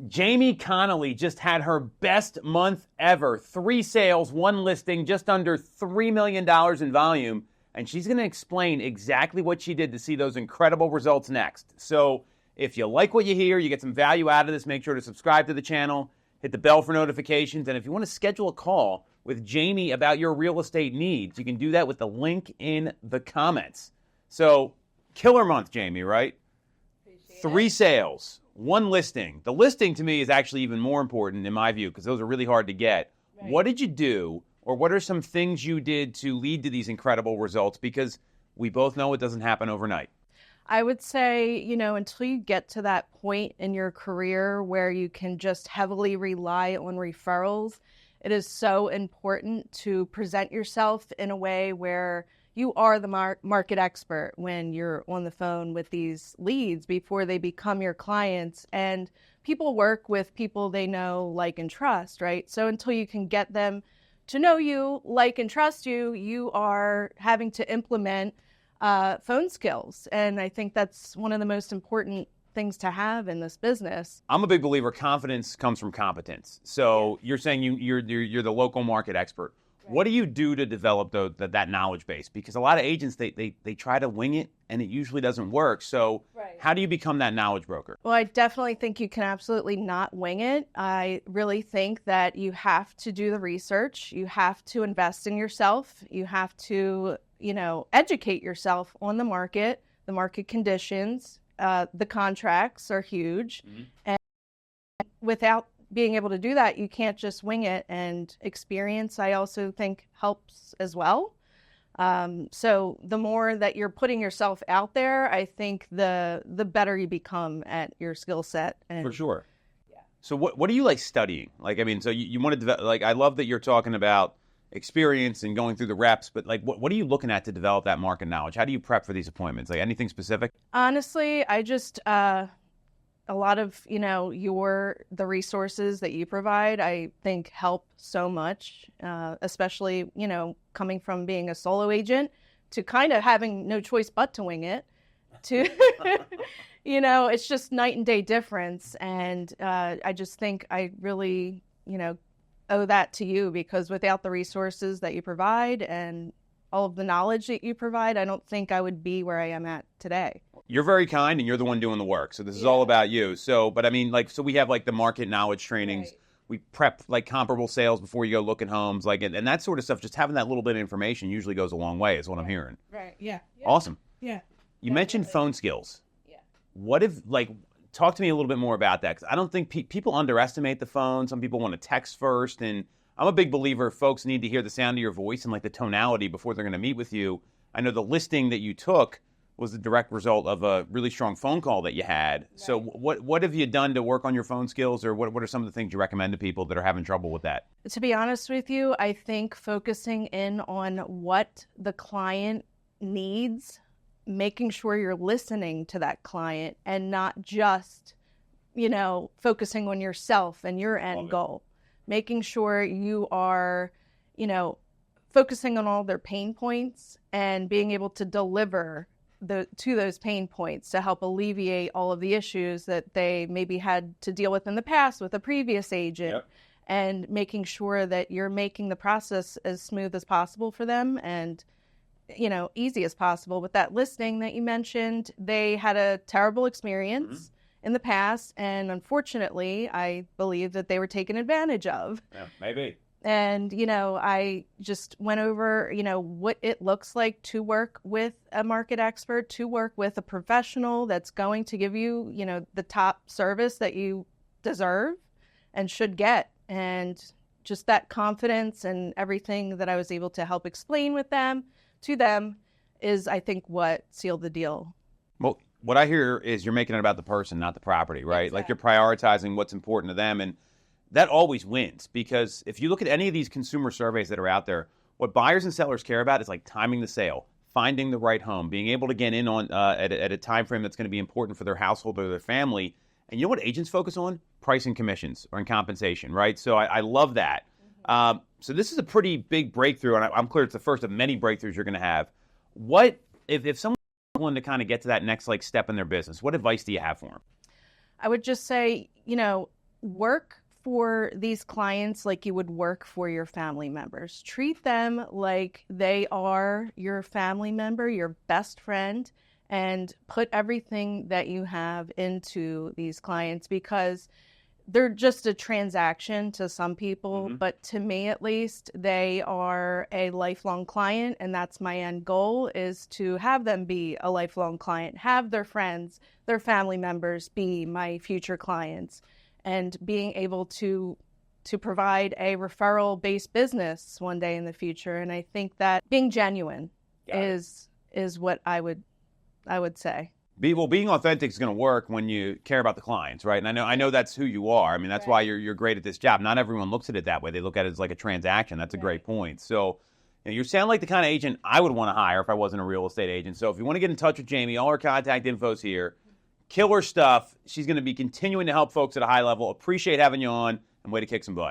Jamie Connelly just had her best month ever. 3 sales, 1 listing, just under $3 million in volume. And she's going to explain exactly what she did to see those incredible results next. So if you like what you hear, you get some value out of this, make sure to subscribe to the channel, hit the bell for notifications. And if you want to schedule a call with Jamie about your real estate needs, you can do that with the link in the comments. So killer month, Jamie, right? Appreciate 3 sales. 1 listing. The listing to me is actually even more important in my view because those are really hard to get. Right. What did you do, or what are some things you did to lead to these incredible results? Because we both know it doesn't happen overnight. I would say, until you get to that point in your career where you can just heavily rely on referrals, it is so important to present yourself in a way where you are the market expert when you're on the phone with these leads before they become your clients. And people work with people they know, like, and trust, right? So until you can get them to know you, like, and trust you, you are having to implement phone skills. And I think that's one of the most important things to have in this business. I'm a big believer confidence comes from competence. So you're saying you're the local market expert. What do you do to develop that knowledge base? Because a lot of agents, they try to wing it, and it usually doesn't work. So how do you become that knowledge broker? Well, I definitely think you can absolutely not wing it. I really think that you have to do the research. You have to invest in yourself. You have to, educate yourself on the market conditions. The contracts are huge. Mm-hmm. And without being able to do that, you can't just wing it, and experience, I also think, helps as well. So the more that you're putting yourself out there, I think the better you become at your skill set. For sure. Yeah. So what are you studying? So you want to develop, I love that you're talking about experience and going through the reps, but what are you looking at to develop that market knowledge? How do you prep for these appointments? Anything specific? Honestly, I just, a lot of, the resources that you provide, I think help so much, especially, coming from being a solo agent to kind of having no choice but to wing it to, it's just night and day difference. And I just think I really, owe that to you, because without the resources that you provide and all of the knowledge that you provide, I don't think I would be where I am at today. You're very kind, and you're the one doing the work. So this is all about you. So, but so we have the market knowledge trainings. Right. We prep comparable sales before you go look at homes, and that sort of stuff. Just having that little bit of information usually goes a long way, is what I'm hearing. Right. Yeah. Awesome. Yeah. You mentioned phone skills. Yeah. What if talk to me a little bit more about that, because I don't think people underestimate the phone. Some people want to text first, and I'm a big believer folks need to hear the sound of your voice and the tonality before they're going to meet with you. I know the listing that you took was the direct result of a really strong phone call that you had. Right. So what have you done to work on your phone skills, or what are some of the things you recommend to people that are having trouble with that? To be honest with you, I think focusing in on what the client needs, making sure you're listening to that client and not just, focusing on yourself and your end goal. Making sure you are, focusing on all their pain points and being able to deliver to those pain points to help alleviate all of the issues that they maybe had to deal with in the past with a previous agent. Yep. And making sure that you're making the process as smooth as possible for them and, easy as possible. With that listing that you mentioned, they had a terrible experience in the past, and unfortunately, I believe that they were taken advantage of. Yeah, maybe. And, I just went over, what it looks like to work with a market expert, to work with a professional that's going to give you, the top service that you deserve and should get. And just that confidence and everything that I was able to help explain to them is, I think, what sealed the deal. Well, what I hear is you're making it about the person, not the property, right? Exactly. You're prioritizing what's important to them, and that always wins, because if you look at any of these consumer surveys that are out there, what buyers and sellers care about is timing the sale, finding the right home, being able to get in on at a time frame that's going to be important for their household or their family. And you know what agents focus on? Price and commissions, or in compensation, right? So I love that. Mm-hmm. So this is a pretty big breakthrough, and I'm clear it's the first of many breakthroughs you're going to have. What if someone wanted to kind of get to that next step in their business? What advice do you have for them? I would just say, work for these clients like you would work for your family members. Treat them like they are your family member, your best friend, and put everything that you have into these clients, because they're just a transaction to some people, but to me at least, they are a lifelong client, and that's my end goal, is to have them be a lifelong client, have their friends, their family members be my future clients, and being able to provide a referral-based business one day in the future. And I think that being genuine is what I would say. Being authentic is going to work when you care about the clients, right? And I know that's who you are. I mean, that's why you're great at this job. Not everyone looks at it that way. They look at it as like a transaction. That's a great point. So you sound like the kind of agent I would want to hire if I wasn't a real estate agent. So if you want to get in touch with Jamie, all her contact info's here. Killer stuff. She's going to be continuing to help folks at a high level. Appreciate having you on, and way to kick some butt.